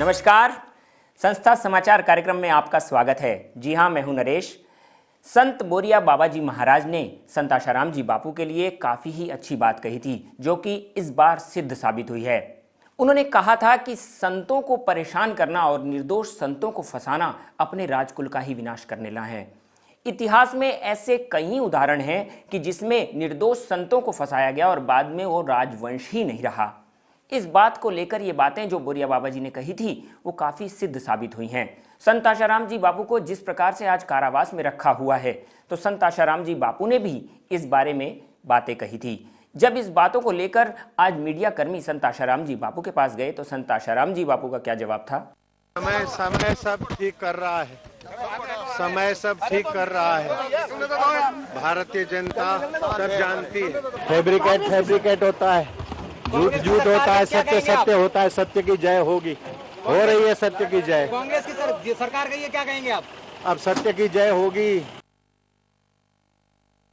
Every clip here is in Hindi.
नमस्कार। संस्था समाचार कार्यक्रम में आपका स्वागत है। जी हाँ, मैं हूं नरेश। संत बोरिया बाबा जी महाराज ने संत आशाराम जी बापू के लिए काफ़ी ही अच्छी बात कही थी, जो कि इस बार सिद्ध साबित हुई है। उन्होंने कहा था कि संतों को परेशान करना और निर्दोष संतों को फंसाना अपने राजकुल का ही विनाश करने ला है। इतिहास में ऐसे कई उदाहरण हैं कि जिसमें निर्दोष संतों को फंसाया गया और बाद में वो राजवंश ही नहीं रहा। इस बात को लेकर ये बातें जो बोरिया बाबा जी ने कही थी वो काफ़ी सिद्ध साबित हुई हैं। संत आशाराम जी बापू को जिस प्रकार से आज कारावास में रखा हुआ है, तो संत आशाराम जी बापू ने भी इस बारे में बातें कही थी। जब इस बातों को लेकर आज मीडिया कर्मी संत आशाराम जी बापू के पास गए तो संत आशाराम जी बापू का क्या जवाब था? समय सब ठीक कर रहा है, समय सब ठीक कर रहा है। भारतीय जनता सब जानती है। फैब्रिकेट होता है, झूठ होता है, सत्य होता है। सत्य की जय होगी, हो रही है सत्य की जय। कांग्रेस की सरकार गई है, क्या कहेंगे आप? अब सत्य की जय होगी।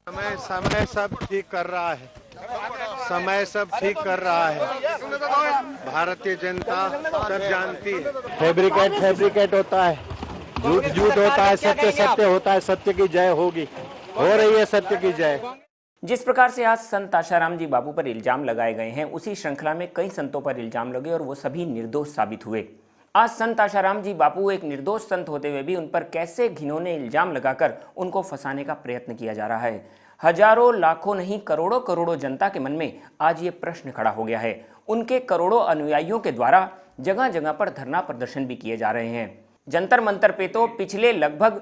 समय सब ठीक कर रहा है, समय सब ठीक कर रहा है। भारतीय जनता सब जानती है। फैब्रिकेट होता है, झूठ होता है, सत्य होता है। सत्य की जय होगी, हो रही है सत्य की जय। जिस प्रकार से आज संत आशाराम जी बापू पर इल्जाम लगाए गए हैं, उसी श्रृंखला में कई संतों पर इल्जाम लगे और वो सभी निर्दोष साबित हुए। आज संत आशाराम जी बापू एक निर्दोष संत होते हुए भी उन पर कैसे घिनौने इल्जाम लगाकर उनको फंसाने का प्रयत्न किया जा रहा है। हजारों लाखों नहीं करोड़ों जनता के मन में आज ये प्रश्न खड़ा हो गया है। उनके करोड़ों अनुयायियों के द्वारा जगह जगह पर धरना प्रदर्शन भी किए जा रहे हैं। जंतर मंतर पे तो पिछले लगभग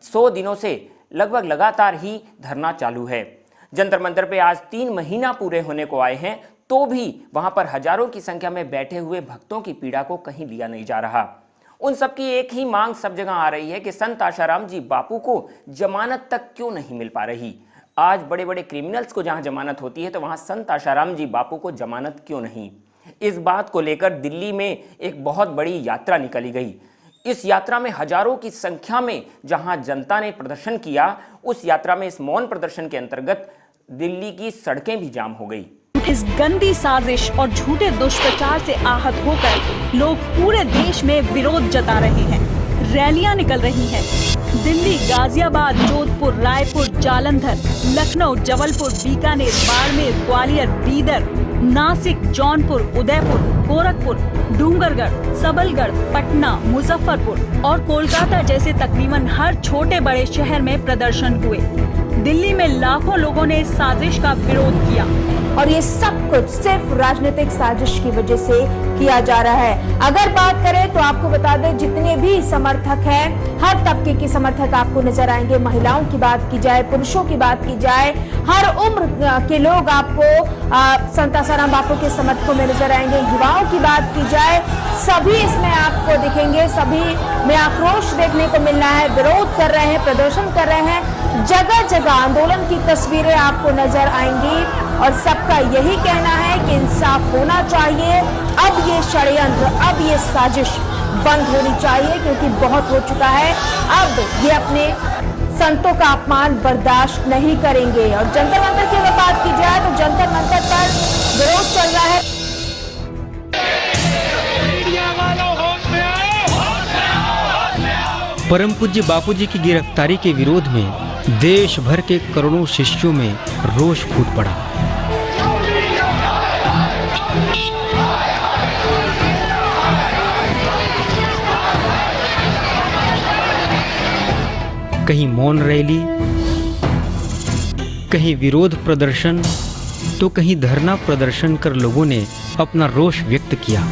100 दिनों से लगभग लगातार ही धरना चालू है। जंतर मंतर पे आज 3 महीना पूरे होने को आए हैं, तो भी वहां पर हजारों की संख्या में बैठे हुए भक्तों की पीड़ा को कहीं लिया नहीं जा रहा। उन सबकी एक ही मांग सब जगह आ रही है कि संत आशाराम जी बापू को जमानत तक क्यों नहीं मिल पा रही। आज बड़े बड़े क्रिमिनल्स को जहां जमानत होती है, तो वहां संत आशाराम जी बापू को जमानत क्यों नहीं। इस बात को लेकर दिल्ली में एक बहुत बड़ी यात्रा निकाली गई। इस यात्रा में हजारों की संख्या में जहां जनता ने प्रदर्शन किया, उस यात्रा में इस मौन प्रदर्शन के अंतर्गत दिल्ली की सड़कें भी जाम हो गई। इस गंदी साजिश और झूठे दुष्प्रचार से आहत होकर लोग पूरे देश में विरोध जता रहे हैं। रैलियां निकल रही हैं। दिल्ली, गाजियाबाद, जोधपुर, रायपुर, जालंधर, लखनऊ, जबलपुर, बीकानेर, बाड़मेर, ग्वालियर, बीदर, नासिक, जौनपुर, उदयपुर, गोरखपुर, डूंगरगढ़, सबलगढ़, पटना, मुजफ्फरपुर और कोलकाता जैसे तकरीबन हर छोटे बड़े शहर में प्रदर्शन हुए। दिल्ली में लाखों लोगों ने इस साजिश का विरोध किया और ये सब कुछ सिर्फ राजनीतिक साजिश की वजह से किया जा रहा है। अगर बात करें तो आपको बता दें, जितने भी समर्थक हैं, हर तबके के समर्थक आपको नजर आएंगे। महिलाओं की बात की जाए, पुरुषों की बात की जाए, हर उम्र के लोग आपको संत आशाराम बापू के समर्थकों में नजर आएंगे। युवाओं की बात की जाए, सभी इसमें आपको दिखेंगे। सभी में आक्रोश देखने को मिल रहा है, विरोध कर रहे हैं, प्रदर्शन कर रहे हैं। जगह जगह आंदोलन की तस्वीरें आपको नजर आएंगी और सबका यही कहना है कि इंसाफ होना चाहिए। अब ये षड्यंत्र, अब ये साजिश बंद होनी चाहिए, क्योंकि बहुत हो चुका है। अब ये अपने संतों का अपमान बर्दाश्त नहीं करेंगे। और जंतर मंतर की अगर बात की जाए तो जंतर मंतर पर विरोध चल रहा है। परम पूज्य बापूजी की गिरफ्तारी के विरोध में देश भर के करोड़ों शिष्यों में रोष फूट पड़ा। कहीं मौन रैली, कहीं विरोध प्रदर्शन, तो कहीं धरना प्रदर्शन कर लोगों ने अपना रोष व्यक्त किया।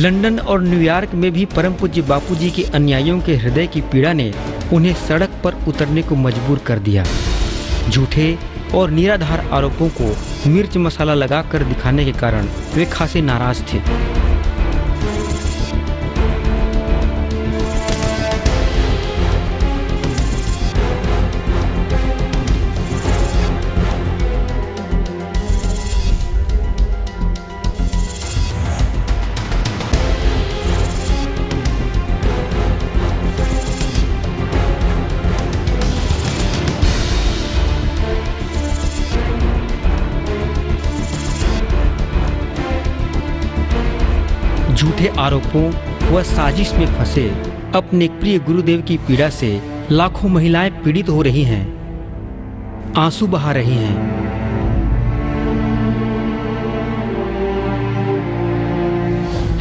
लंदन और न्यूयॉर्क में भी परम पूज्य बापूजी के अनुयायियों के हृदय की पीड़ा ने उन्हें सड़क पर उतरने को मजबूर कर दिया। झूठे और निराधार आरोपों को मिर्च मसाला लगाकर दिखाने के कारण वे खासे नाराज थे। झूठे आरोपों व साजिश में फंसे अपने प्रिय गुरुदेव की पीड़ा से लाखों महिलाएं पीड़ित हो रही हैं, आंसू बहा रही हैं।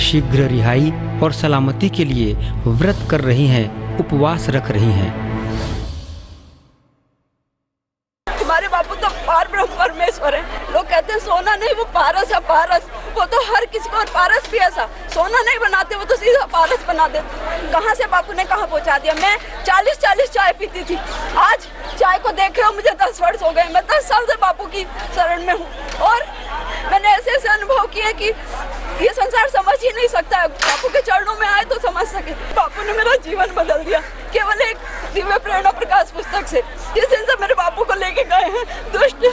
शीघ्र रिहाई और सलामती के लिए व्रत कर रही हैं, उपवास रख रही हैं। हमारे बापू तो पार ब्रह्म परमेश्वर है। लोग कहते हैं सोना नहीं, वो पारस है, पारस। वो तो हर किसी को, और पारस भी ऐसा सोना नहीं बनाते, वो तो सीधा पारस बना देते। कहाँ से बापू ने कहाँ पहुँचा दिया। मैं 40 चाय पीती थी, आज चाय को देख रहे हो मुझे 10 वर्ष हो गए। मैं 10 साल से बापू की शरण में हूँ और मैंने ऐसे ऐसे अनुभव किए कि ये संसार समझ ही नहीं सकता है। बापू के चरणों में आए तो समझ सके। बापू ने मेरा जीवन बदल दिया केवल एक दिव्य प्रेरणा प्रकाश पुस्तक से। जिस दिन से मेरे बापू को लेके गए हैं, दुष्ट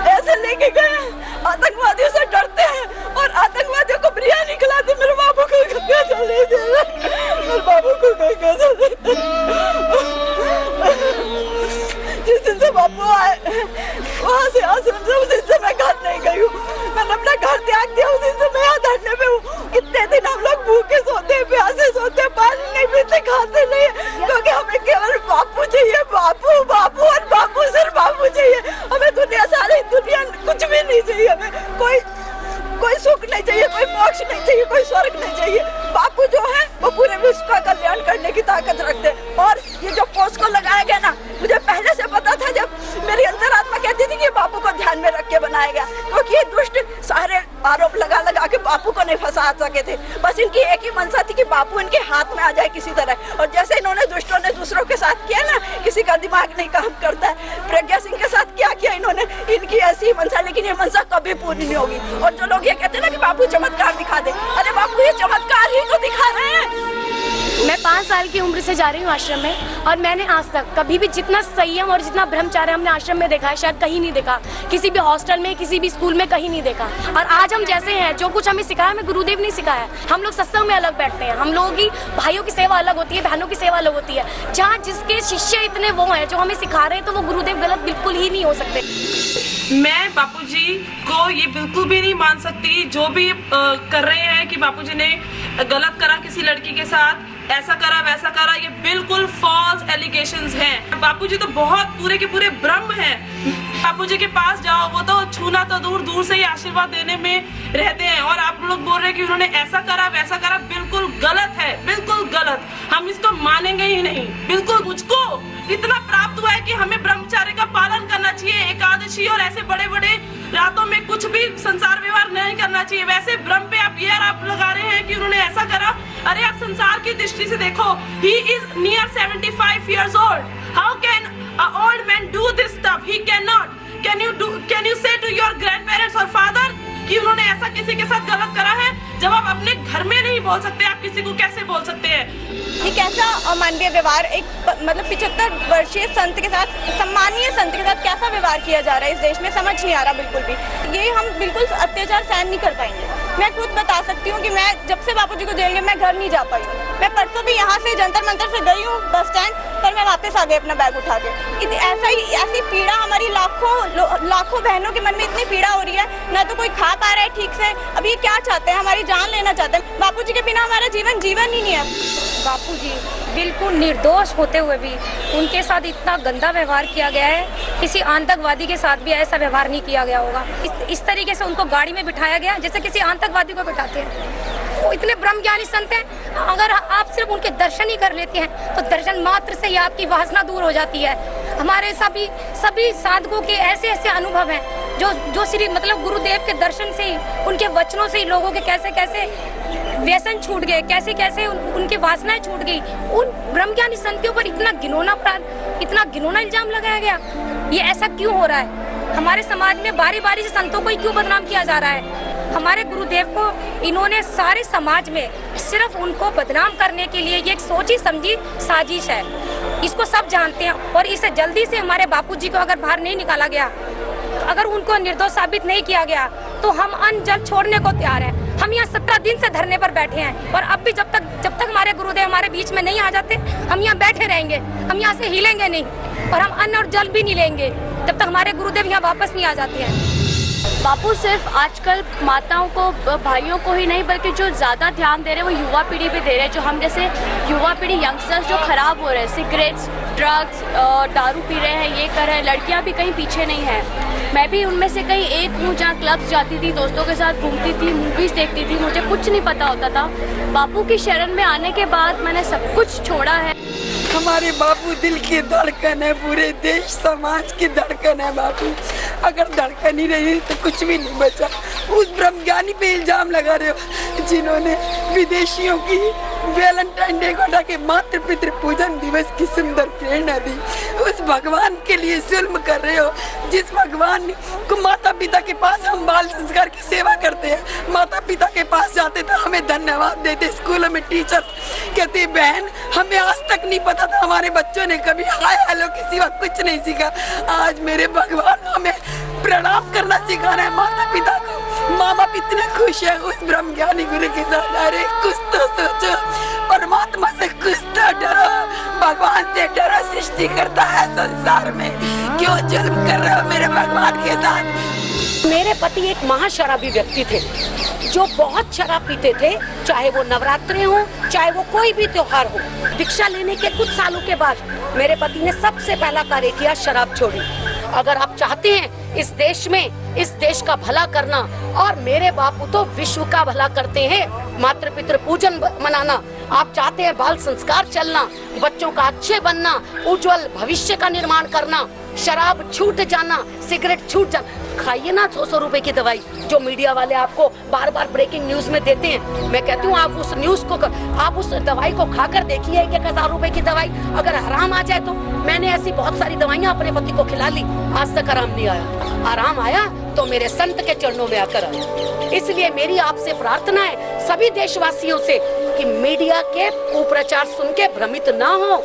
ऐसे लेके गए हैं, आतंकवादियों से डरते हैं और आतंकवादियों को बिरयानी खिलाते। मेरे बापू को चले मेरे बापू को चले। जिस दिन से बापू आए वहाँ से आश्रम से, उस दिन से मैं घर नहीं गई हूँ। मैंने अपना घर त्याग दिया, उस दिन से मैं यहाँ धरने पे हूँ। कितने दिन हम लोग भूखे सोते हैं, प्यासे सोते हैं, पानी नहीं पीते, खाते नहीं, क्योंकि हमें केवल बापू चाहिए। बापू बापू और बापू, सिर्फ बापू चाहिए हमें। दुनिया, सारी दुनिया कुछ भी नहीं चाहिए हमें। कोई सुख नहीं चाहिए, कोई मोक्ष नहीं चाहिए, कोई स्वर्ग नहीं चाहिए। बापू जो है वो पूरे विश्व का कल्याण करने की ताकत रखते हैं। और ये जो पोस्ट को लगाया गया ना, मुझे पहले से पता था। जब मेरी अंतरात्मा कहती थी कि बापू को ध्यान में रख के बनाया गया, क्योंकि ये दुष्ट सारे आरोप लगा के बापू को नहीं फंसा सके थे। बस इनकी एक ही मंशा थी कि बापू इनके हाथ में आ जाए किसी तरह। और जैसे इन्होंने दुष्टों ने दूसरों के साथ किया ना, किसी का दिमाग नहीं काम करता है। प्रज्ञा सिंह के साथ क्या किया इन्होंने, इनकी ऐसी मंशा, लेकिन ये मंशा कभी पूरी नहीं होगी। और जो लोग ये कहते हैं ना कि बापू चमत्कार दिखा दे, अरे बापू ये चमत्कार ही तो दिखा रहे हैं। मैं 5 साल की उम्र से जा रही हूँ आश्रम में, और मैंने आज तक कभी भी जितना संयम और जितना ब्रह्मचार्य हमने आश्रम में देखा है, शायद कहीं नहीं देखा। किसी भी हॉस्टल में, किसी भी स्कूल में कहीं नहीं देखा। और आज हम जैसे हैं, जो कुछ हमें सिखाया, हमें गुरुदेव नहीं सिखाया। हम लोग सत्संग में अलग बैठते हैं, हम लोगों की भाइयों की सेवा अलग होती है, बहनों की सेवा अलग होती है। जहाँ जिसके शिष्य इतने वो हैं जो हमें सिखा रहे हैं, तो वो गुरुदेव गलत बिल्कुल ही नहीं हो सकते। मैं बापूजी को ये बिल्कुल भी नहीं मान सकती। जो भी कर रहे हैं कि बापूजी ने गलत करा किसी लड़की के साथ, ऐसा करा वैसा करा, ये बिल्कुल फॉल्स एलिगेशंस हैं। बापूजी तो बहुत पूरे के पूरे ब्रह्म हैं। बापूजी के पास जाओ, वो तो छूना तो दूर से ही आशीर्वाद देने में रहते हैं। और आप लोग बोल रहे हैं कि उन्होंने ऐसा करा वैसा करा, बिल्कुल गलत है, बिल्कुल गलत। हम इसको मानेंगे ही नहीं, बिल्कुल। मुझको इतना प्राप्त हुआ है कि हमें ब्रह्मचर्य का पालन करना चाहिए, एकादशी और ऐसे बड़े बड़े रातों में कुछ भी संसार व्यवहार नहीं करना चाहिए। वैसे ब्रह्म पे आप ये आरोप लगा रहे हैं कि उन्होंने ऐसा करा। अरे आप संसार की दृष्टि से देखो, he is near 75 years old. How can an old man do this stuff? He cannot. Can you say to your grandparents or father कि उन्होंने ऐसा किसी के साथ गलत करा है? जब आप अपने घर में नहीं बोल सकते, आप किसी को कैसे बोल सकते हैं? ये कैसा अमानवीय व्यवहार, एक मतलब 75 वर्षीय संत के साथ, सम्मानीय संत के साथ कैसा व्यवहार किया जा रहा है इस देश में, समझ नहीं आ रहा बिल्कुल भी। ये हम बिल्कुल अत्याचार सहन नहीं कर पाएंगे। मैं खुद बता सकती हूँ कि मैं जब से बापूजी को जेल गए, मैं घर नहीं जा पाई। मैं परसों भी यहाँ से जंतर मंतर से गई हूँ बस स्टैंड पर, मैं वापस आ गई अपना बैग उठा के। ऐसी पीड़ा हमारी लाखों बहनों के मन में इतनी पीड़ा हो रही है, ना तो कोई खा पा रहा है ठीक से। अब ये क्या चाहते हैं, हमारी जान लेना चाहते हैं। बापूजी के बिना हमारा जीवन ही नहीं है। बापूजी बिल्कुल निर्दोष होते हुए भी उनके साथ इतना गंदा व्यवहार किया गया है। किसी आतंकवादी के साथ भी ऐसा व्यवहार नहीं किया गया होगा। इस तरीके से उनको गाड़ी में बिठाया गया जैसे किसी आतंकवादी को बिठाते हैं। वो इतने ब्रह्मज्ञानी संत हैं, अगर आप सिर्फ उनके दर्शन ही कर लेते हैं तो दर्शन मात्र से ही आपकी वासना दूर हो जाती है। हमारे सभी साधकों के ऐसे अनुभव हैं जो श्री मतलब गुरुदेव के दर्शन से ही, उनके वचनों से ही लोगों के कैसे कैसे व्यसन छूट गए, कैसे कैसे उनकी वासनाएं छूट गई। उन ब्रह्मज्ञानी संत के ऊपर इतना घिनौना इल्जाम लगाया गया। ये ऐसा क्यों हो रहा है? हमारे समाज में बारी बारी से संतों को ही क्यों बदनाम किया जा रहा है? हमारे गुरुदेव को इन्होंने सारे समाज में सिर्फ उनको बदनाम करने के लिए ये एक सोची समझी साजिश है। इसको सब जानते हैं और इसे जल्दी से हमारे बापूजी को अगर बाहर नहीं निकाला गया, अगर उनको निर्दोष साबित नहीं किया गया, तो हम अन्न जल छोड़ने को तैयार हैं। हम यहाँ 17 दिन से धरने पर बैठे हैं और अब भी जब तक हमारे गुरुदेव हमारे बीच में नहीं आ जाते, हम यहाँ बैठे रहेंगे। हम यहाँ से हिलेंगे नहीं और हम अन्न और जल भी नहीं लेंगे जब तक हमारे गुरुदेव यहाँ वापस नहीं आ जाते हैं। बापू सिर्फ आजकल माताओं को, भाइयों को ही नहीं बल्कि जो ज़्यादा ध्यान दे रहे हैं वो युवा पीढ़ी पे दे रहे हैं। जो हम जैसे युवा पीढ़ी यंगस्टर्स जो खराब हो रहे हैं, सिगरेट्स, ड्रग्स, दारू पी रहे हैं, ये कर रहे हैं, लड़कियां भी कहीं पीछे नहीं हैं। मैं भी उनमें से कहीं एक हूँ जहाँ क्लब्स जाती थी, दोस्तों के साथ घूमती थी, मूवीज देखती थी, मुझे कुछ नहीं पता होता था। बापू की शरण में आने के बाद मैंने सब कुछ छोड़ा है। हमारे बापू दिल की धड़कन है, पूरे देश समाज की धड़कन है बापू। अगर धड़कन ही रही तो कुछ भी नहीं बचा। उस ब्रह्मज्ञानी पे इल्जाम लगा रहे हो जिन्होंने विदेशियों की वैलेंटाइन डे को हटा के मातृ पितृ पूजन दिवस की सुंदर प्रेरणा दी। उस भगवान के लिए जुल्म कर रहे हो, जिस भगवान को माता पिता के पास हम बाल संस्कार की सेवा करते हैं, माता पिता के पास जाते तो हमें धन्यवाद देते। स्कूलों में टीचर्स कहते बहन हमें आज तक नहीं पता था, हमारे बच्चों ने कभी हाय हेलो के सिवा कुछ नहीं सीखा। आज मेरे भगवान हमें प्रणाम करना सिखा रहे हैं माता पिता को। माँ बाप इतने खुश है उस ब्रह्मज्ञानी गुरु के साथ। अरे कुछ तो सोचो, परमात्मा से कुछ तो डरो, भगवान से डरो। सृष्टि करता है संसार में, क्यों जुल्म कर रहे हो मेरे भगवान के साथ? मेरे पति एक महाशराबी व्यक्ति थे जो बहुत शराब पीते थे, चाहे वो नवरात्रे हो, चाहे वो कोई भी त्योहार हो। दीक्षा लेने के कुछ सालों के बाद मेरे पति ने सबसे पहला कार्य किया, शराब छोड़ी। अगर आप चाहते हैं इस देश में इस देश का भला करना, और मेरे बापू तो विश्व का भला करते हैं, मातृ पितृ पूजन मनाना, आप चाहते हैं बाल संस्कार चलना, बच्चों का अच्छे बनना, उज्जवल भविष्य का निर्माण करना, शराब छूट जाना, सिगरेट छूट जाना, खाइए ना 100 रुपए की दवाई जो मीडिया वाले आपको बार बार ब्रेकिंग न्यूज में देते हैं। मैं कहती हूँ आप उस न्यूज को, आप उस दवाई को खाकर देखिए। 1000 रुपए की दवाई अगर आराम आ जाए तो, मैंने ऐसी बहुत सारी दवाइयाँ अपने पति को खिला ली, आज तक आराम नहीं आया। आराम आया तो मेरे संत के चरणों में आकर आया। इसलिए मेरी आपसे प्रार्थना है सभी देशवासियों से कि मीडिया के कुप्रचार सुन के भ्रमित ना हो।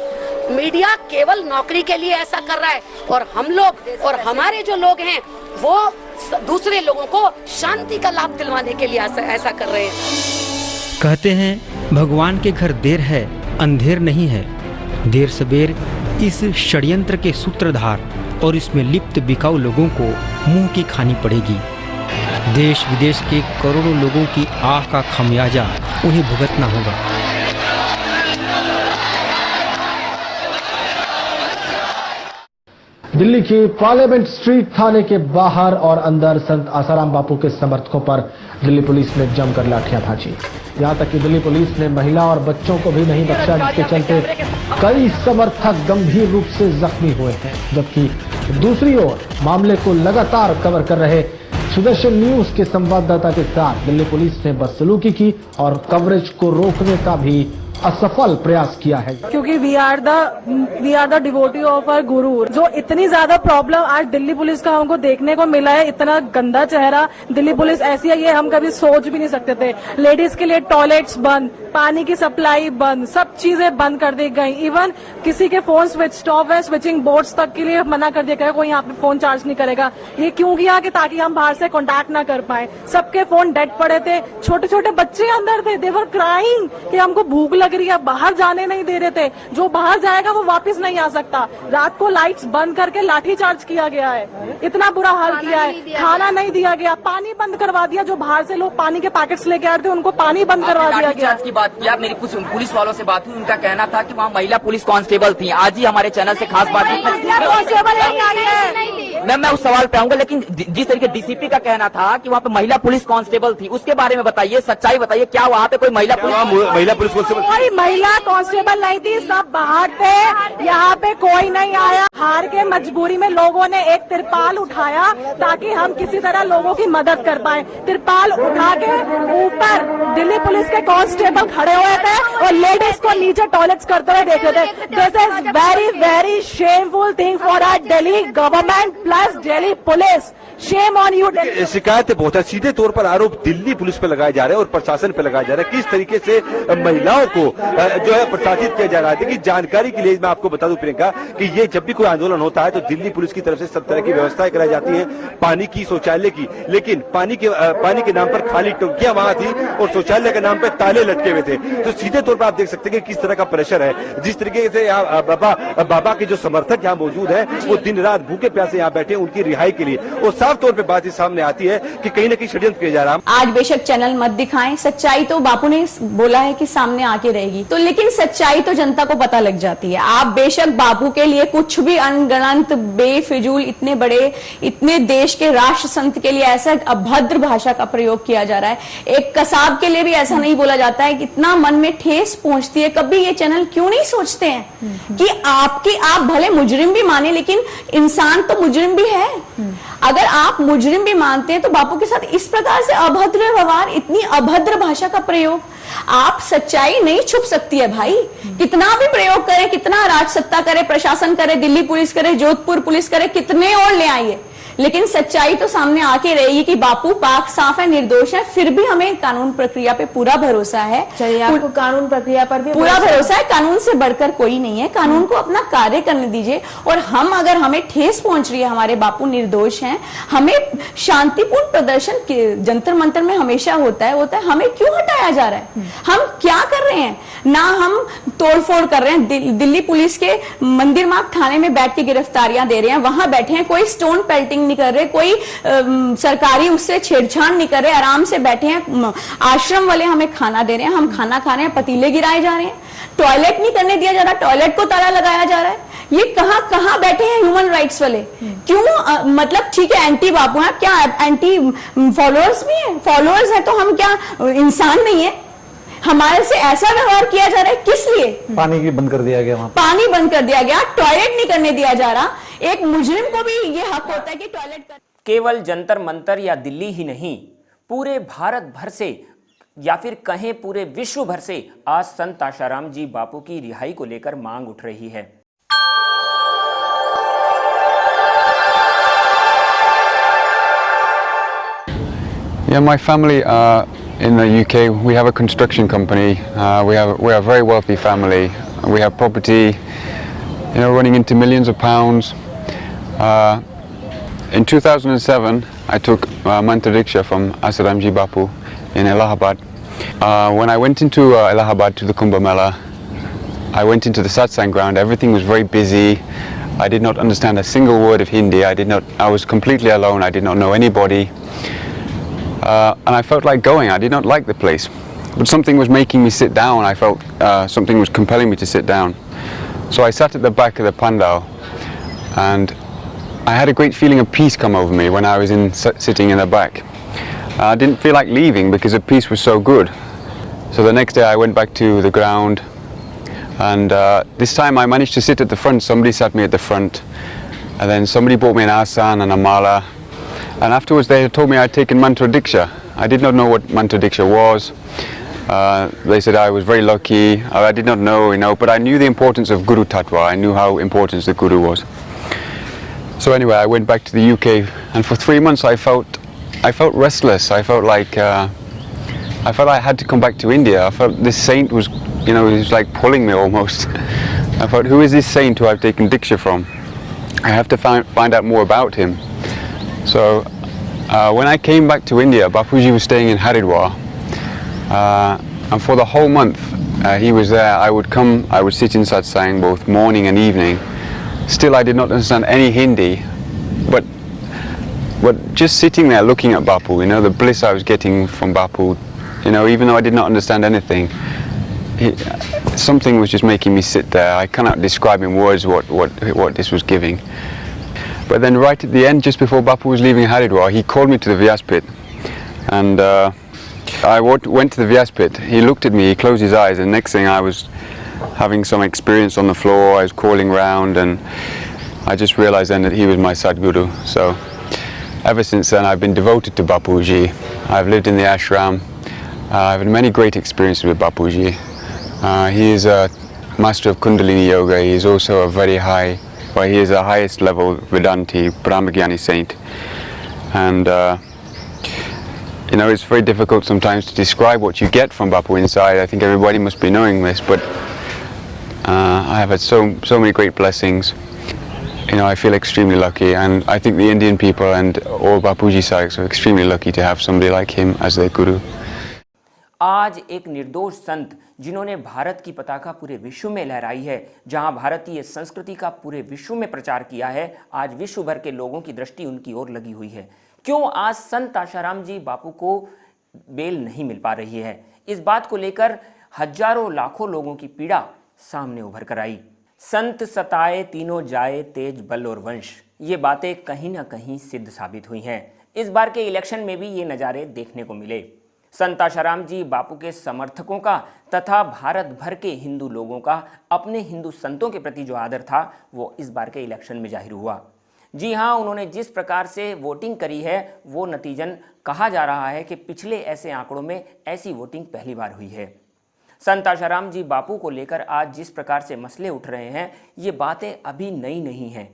मीडिया केवल नौकरी के लिए ऐसा कर रहा है, और हम लोग और हमारे जो लोग हैं वो दूसरे लोगों को शांति का लाभ दिलवाने के लिए ऐसा कर रहे हैं। कहते हैं भगवान के घर देर है अंधेर नहीं है। देर सबेर इस षड्यंत्र के सूत्रधार और इसमें लिप्त बिकाऊ लोगों को मुंह की खानी पड़ेगी। देश विदेश के करोड़ों लोगों की आह का खमियाजा उन्हें भुगतना होगा। दिल्ली की पार्लियामेंट स्ट्रीट थाने के बाहर और अंदर संत आसाराम बापू के समर्थकों पर दिल्ली पुलिस ने जमकर लाठियां भांजी। यहां तक कि दिल्ली पुलिस ने महिला और बच्चों को भी नहीं बख्शा, जिसके चलते कई समर्थक गंभीर रूप से जख्मी हुए हैं। जबकि दूसरी ओर मामले को लगातार कवर कर रहे सुदर्शन न्यूज के संवाददाता के साथ दिल्ली पुलिस ने बदसलूकी की और कवरेज को रोकने का भी असफल प्रयास किया है। क्योंकि we are the devotee of our guru. जो इतनी ज्यादा प्रॉब्लम आज दिल्ली पुलिस का हमको देखने को मिला है, इतना गंदा चेहरा, दिल्ली पुलिस ऐसी है ये हम कभी सोच भी नहीं सकते थे। लेडीज के लिए टॉयलेट्स बंद, पानी की सप्लाई बंद, सब चीजें बंद कर दी गई। इवन किसी के फोन स्विच ऑफ है, स्विचिंग बोर्ड्स तक के लिए मना कर दिया गया, कोई यहाँ पे फोन चार्ज नहीं करेगा। ये क्यों किया कि ताकि हम बाहर से कॉन्टैक्ट ना कर पाए। सबके फोन डेड पड़े थे, छोटे छोटे बच्चे अंदर थे, दे वर क्राइंग कि हमको भूख लग रही है, बाहर जाने नहीं दे रहे थे। जो बाहर जाएगा वो वापस नहीं आ सकता। रात को लाइट्स बंद करके लाठी चार्ज किया गया है, इतना बुरा हाल किया है। खाना नहीं दिया गया, पानी बंद करवा दिया। जो बाहर से लोग पानी के पैकेट्स लेके आ रहे थे उनको पानी बंद करवा दिया गया। की बात किया, मेरी कुछ पुलिस वालों से बात हुई, उनका कहना था कि वहाँ महिला पुलिस कांस्टेबल थी। आज ही हमारे चैनल से खास बात कांस्टेबल नहीं आई है, मैं उस सवाल पे आऊंगा, लेकिन जिस तरीके डीसीपी का कहना था कि वहाँ पे महिला पुलिस कांस्टेबल थी, उसके बारे में बताइए, सच्चाई बताइए, क्या वहाँ पे कोई महिला पुलिस कांस्टेबल? कोई महिला कांस्टेबल नहीं थी, सब बाहर थे, यहाँ पे कोई नहीं आया। हार के मजबूरी में लोगों ने एक तिरपाल उठाया ताकि हम किसी तरह लोगों की मदद कर पाए। तिरपाल उठा के ऊपर दिल्ली पुलिस के कांस्टेबल खड़े हुए थे और लेडीज को नीचे टॉयलेट्स करते हुए देख रहे थे। This is very very shameful thing for our Delhi government plus Delhi police. Shame on you. शिकायतें बहुत है, सीधे तौर पर आरोप दिल्ली पुलिस पे लगाए जा रहे हैं और प्रशासन पे लगाया जा रहा है। किस तरीके से महिलाओं को जो है प्रशासित किया जा रहा है। देखिए, जानकारी के लिए मैं आपको बता दूं प्रियंका कि ये जब भी कोई आंदोलन होता है तो दिल्ली पुलिस की तरफ से सब तरह की व्यवस्थाएं कराई जाती हैं, पानी की, शौचालय की, लेकिन पानी के नाम पर खाली टंकियां वहां थी और शौचालय के नाम पर ताले लटके हुए थे। तो सीधे तौर पर आप देख सकते हैं कि किस तरह का प्रेशर है। जिस तरीके से यहाँ बाबा के जो समर्थक यहाँ मौजूद है वो दिन रात भूखे प्यासे यहाँ बैठे हैं उनकी रिहाई के लिए, और साफ तौर पर बात सामने आती है कि कहीं न कहीं षड्यंत्र किया जा रहा है। आज बेशक चैनल मत दिखाएं, सच्चाई तो बापू ने बोला है कि सामने आके रहेगी, तो लेकिन सच्चाई तो जनता को पता लग जाती है। आप बेशक बापू के लिए कुछ भी अनगणत बेफिजूल इतने बड़े, इतने देश के राष्ट्र संत के लिए ऐसा अभद्र भाषा का प्रयोग किया जा रहा है। एक कसाब के लिए भी ऐसा नहीं बोला जाता है। कितना मन में ठेस पहुंचती है। कभी ये चैनल क्यों नहीं सोचते हैं कि आप भले मुजरिम भी माने, लेकिन इंसान तो मुजरिम भी है। अगर आप मुजरिम भी मानते हैं तो बापू के साथ इस प्रकार से अभद्र व्यवहार, इतनी अभद्र भाषा का प्रयोग, आप सच्चाई नहीं छुप सकती है भाई। कितना भी प्रयोग करे, कितना राज सत्ता करे, प्रशासन करे, दिल्ली पुलिस करे, जोधपुर पुलिस करे, कितने और ले आइए, लेकिन सच्चाई तो सामने आके रहेगी कि बापू पाक साफ है, निर्दोष है। फिर भी हमें कानून प्रक्रिया पे पूरा भरोसा है। चलिए, आपको कानून प्रक्रिया पर भी पूरा भरोसा है। कानून से बढ़कर कोई नहीं है। कानून को अपना कार्य करने दीजिए। और हम, अगर हमें ठेस पहुंच रही है, हमारे बापू निर्दोष हैं, हमें शांतिपूर्ण प्रदर्शन जंतर मंतर में हमेशा होता है, हमें क्यों हटाया जा रहा है? हम क्या कर रहे हैं? ना हम तोड़फोड़ कर रहे हैं। दिल्ली पुलिस के मंदिर मार्ग थाने में बैठ के गिरफ्तारियां दे रहे हैं, वहां बैठे हैं, कोई स्टोन पेल्टिंग नहीं कर रहे, कोई सरकारी उससे छेड़छाड़ नहीं कर रहे, आराम से बैठे हैं। आश्रम वाले हमें खाना दे रहे हैं, हम खाना खा रहे हैं, पतीले गिराए जा रहे हैं, टॉयलेट नहीं करने दिया जा रहा, टॉयलेट को ताला लगाया जा रहा है। ये कहां बैठे हैं ह्यूमन राइट्स वाले? क्यों? मतलब ठीक है, एंटी बापू है, क्या एंटी फॉलोअर्स भी है? फॉलोअर्स है तो हम क्या इंसान नहीं है? हमारे से ऐसा व्यवहार किया जा रहा है, किस लिए? पानी भी बंद कर दिया गया, वहां पानी बंद कर दिया गया, टॉयलेट नहीं करने दिया जा रहा। एक मुजरिम को भी ये हक होता है कि टॉयलेट कर। केवल जंतर मंतर या दिल्ली ही नहीं, पूरे भारत भर से या फिर कहें पूरे विश्व भर से आज संत आशाराम जी बापू की रिहाई को लेकर मांग उठ रही है। Yeah, my family in the UK, we have a construction company. We're a very wealthy family. We have property, running into millions of pounds. In 2007, I took mantra diksha from Asaramji Bapu in Allahabad. When I went into Allahabad to the Kumbh Mela, I went into the satsang ground. Everything was very busy. I did not understand a single word of Hindi. I was completely alone. I did not know anybody. And I felt like going. I did not like the place, but something was making me sit down. I felt something was compelling me to sit down. So I sat at the back of the pandal, and I had a great feeling of peace come over me when I was sitting in the back. I didn't feel like leaving because the peace was so good. So the next day I went back to the ground, and this time I managed to sit at the front. Somebody sat me at the front, and then somebody brought me an asan and a mala. And afterwards they told me I'd taken mantra diksha. I did not know what mantra diksha was. They said I was very lucky. I did not know, but I knew the importance of Guru Tatwa. I knew how important the Guru was. So anyway, I went back to the UK, and for 3 months I felt restless. I felt like I had to come back to India. I felt this saint was, he was like pulling me almost. I thought, who is this saint who I've taken diksha from? I have to find out more about him. So when I came back to India, Bapuji was staying in Haridwar, and for the whole month he was there. I would sit in satsang both morning and evening. Still I did not understand any Hindi, but just sitting there looking at Bapu, the bliss I was getting from Bapu, even though I did not understand anything, something was just making me sit there. I cannot describe in words what this was giving. But then right at the end, just before Bapu was leaving Haridwar, he called me to the Vyas pit. And I went to the Vyas pit. He looked at me, he closed his eyes, and next thing I was having some experience on the floor. I was crawling around, and I just realized then that he was my Sadguru. So ever since then I've been devoted to Bapuji. I've lived in the ashram. I've had many great experiences with Bapuji. He is a master of Kundalini Yoga. He is also a very high, well, he is the highest level Vedanti, Brahmagyani saint. And you know, it's very difficult sometimes to describe what you get from Bapu inside. I think everybody must be knowing this, but I have had so many great blessings. You know, I feel extremely lucky, and I think the Indian people and all Bapuji Saiks are extremely lucky to have somebody like him as their guru. आज एक निर्दोष संत जिन्होंने भारत की पताका पूरे विश्व में लहराई है, जहां भारतीय संस्कृति का पूरे विश्व में प्रचार किया है, आज विश्व भर के लोगों की दृष्टि उनकी ओर लगी हुई है। क्यों आज संत आशाराम जी बापू को बेल नहीं मिल पा रही है? इस बात को लेकर हजारों लाखों लोगों की पीड़ा सामने उभर कर आई। संत सताए तीनों जाए तेज बल और वंश, ये बातें कहीं ना कहीं सिद्ध साबित हुई हैं। इस बार के इलेक्शन में भी ये नज़ारे देखने को मिले। संत आशाराम जी बापू के समर्थकों का तथा भारत भर के हिंदू लोगों का अपने हिंदू संतों के प्रति जो आदर था, वो इस बार के इलेक्शन में जाहिर हुआ। जी हाँ, उन्होंने जिस प्रकार से वोटिंग करी है, वो नतीजन कहा जा रहा है कि पिछले ऐसे आंकड़ों में ऐसी वोटिंग पहली बार हुई है। संत आशाराम जी बापू को लेकर आज जिस प्रकार से मसले उठ रहे हैं, ये बातें अभी नई नहीं हैं।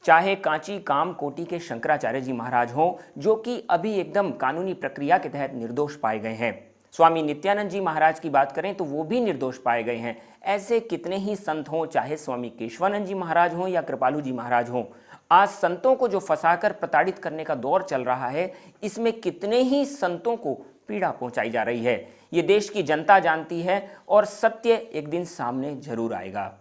चाहे कांची काम कोटी के शंकराचार्य जी महाराज हों, जो कि अभी एकदम कानूनी प्रक्रिया के तहत निर्दोष पाए गए हैं। स्वामी नित्यानंद जी महाराज की बात करें तो वो भी निर्दोष पाए गए हैं। ऐसे कितने ही संत हों, चाहे स्वामी केशवानंद जी महाराज हों या कृपालू जी महाराज हों, आज संतों को जो फंसाकर प्रताड़ित करने का दौर चल रहा है, इसमें कितने ही संतों को पीड़ा पहुंचाई जा रही है, ये देश की जनता जानती है और सत्य एक दिन सामने जरूर आएगा।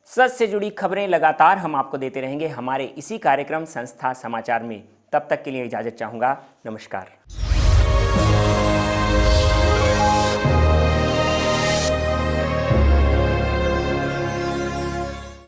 सच से जुड़ी खबरें लगातार हम आपको देते रहेंगे हमारे इसी कार्यक्रम संस्था समाचार में। तब तक के लिए इजाजत चाहूँगा। नमस्कार।